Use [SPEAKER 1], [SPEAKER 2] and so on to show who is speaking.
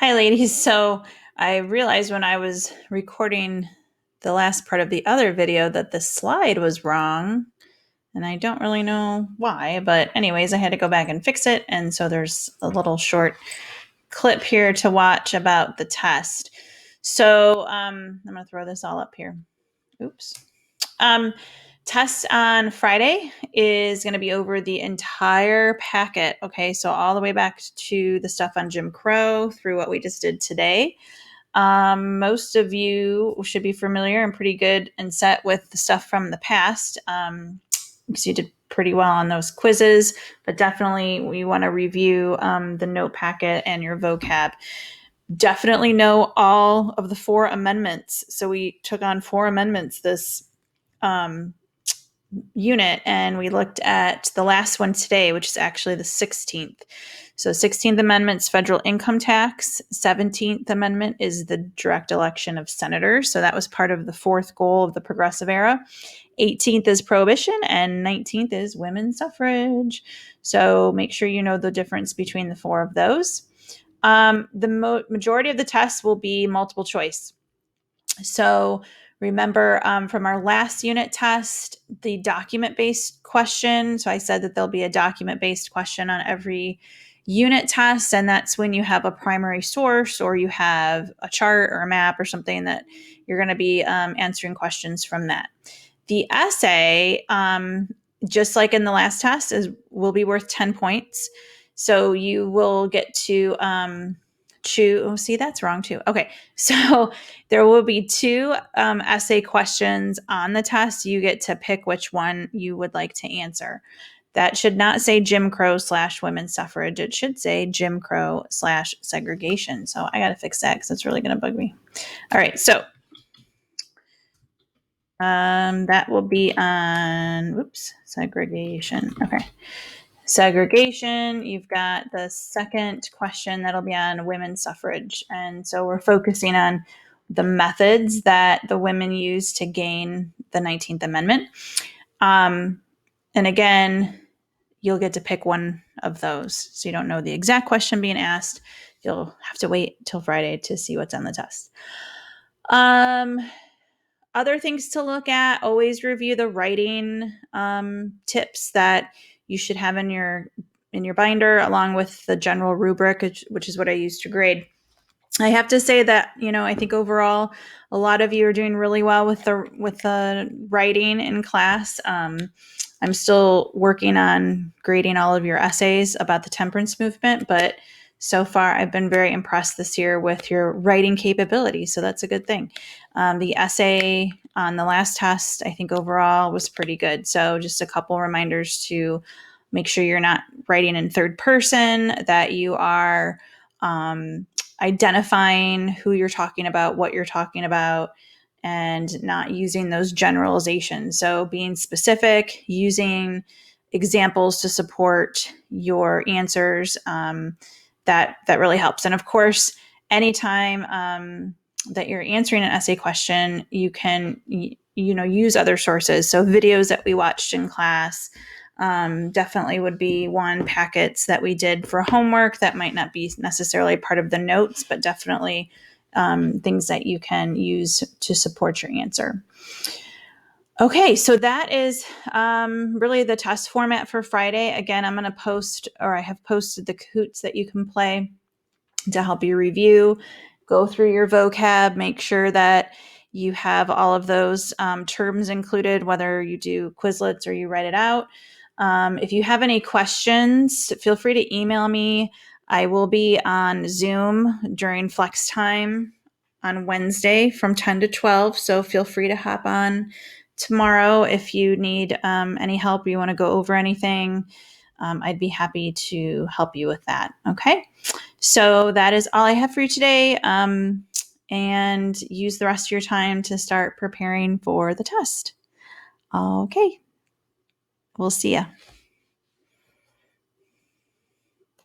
[SPEAKER 1] Hi, ladies. So I realized when I was recording the last part of the other video that the slide was wrong, and I don't really know why, but anyways, I had to go back and fix it. And so there's a little short clip here to watch about the test. So I'm going to throw this all up here. Oops. Um, Test on Friday is going to be over the entire packet. Okay, so all the way back to the stuff on Jim Crow through what we just did today. Most of you should be familiar and pretty good and set with the stuff from the past because you did pretty well on those quizzes, but definitely we want to review the note packet and your vocab. Definitely know all of the 4 amendments. So we took on 4 amendments this um, unit, and we looked at the last one today, which is actually the 16th. So 16th Amendment's federal income tax. 17th Amendment is the direct election of senators. So that was part of the 4th goal of the progressive era. 18th is prohibition, and 19th is women's suffrage. So make sure you know the difference between the 4 of those. The majority of the tests will be multiple choice. So remember from our last unit test, the document-based question. So I said that there'll be a document-based question on every unit test, and that's when you have a primary source or you have a chart or a map or something that you're going to be answering questions from that. The essay, just like in the last test, will be worth 10 points. So you will get to choose. Oh, see, that's wrong too. Okay, so there will be 2 essay questions on the test. You get to pick which one you would like to answer. That should not say Jim Crow / women's suffrage. It should say Jim Crow / segregation. So I got to fix that because it's really going to bug me. All right, so that will be on, segregation. Okay. Segregation, you've got the second question that'll be on women's suffrage. And so we're focusing on the methods that the women use to gain the 19th Amendment. And again, you'll get to pick one of those. So you don't know the exact question being asked. You'll have to wait till Friday to see what's on the test. Other things to look at, always review the writing tips that you should have in your binder, along with the general rubric, which is what I use to grade. I have to say that, I think overall, a lot of you are doing really well with the writing in class. I'm still working on grading all of your essays about the temperance movement, but so far I've been very impressed this year with your writing capability. So that's a good thing. The essay on the last test, I think overall was pretty good. So just a couple reminders to make sure you're not writing in third person, that you are identifying who you're talking about, what you're talking about, and not using those generalizations. So being specific, using examples to support your answers, that really helps. And of course, anytime that you're answering an essay question, you can use other sources. So videos that we watched in class definitely would be one. Packets that we did for homework that might not be necessarily part of the notes, but definitely things that you can use to support your answer. Okay, so that is really the test format for Friday. Again, I'm going to post, or I have posted, the Kahoots that you can play to help you review, go through your vocab, make sure that you have all of those terms included, whether you do Quizlets or you write it out. If you have any questions, feel free to email me. I will be on Zoom during flex time on Wednesday from 10 to 12, so feel free to hop on tomorrow if you need any help, you want to go over anything. I'd be happy to help you with that. Okay, so that is all I have for you today. And use the rest of your time to start preparing for the test. Okay, we'll see ya.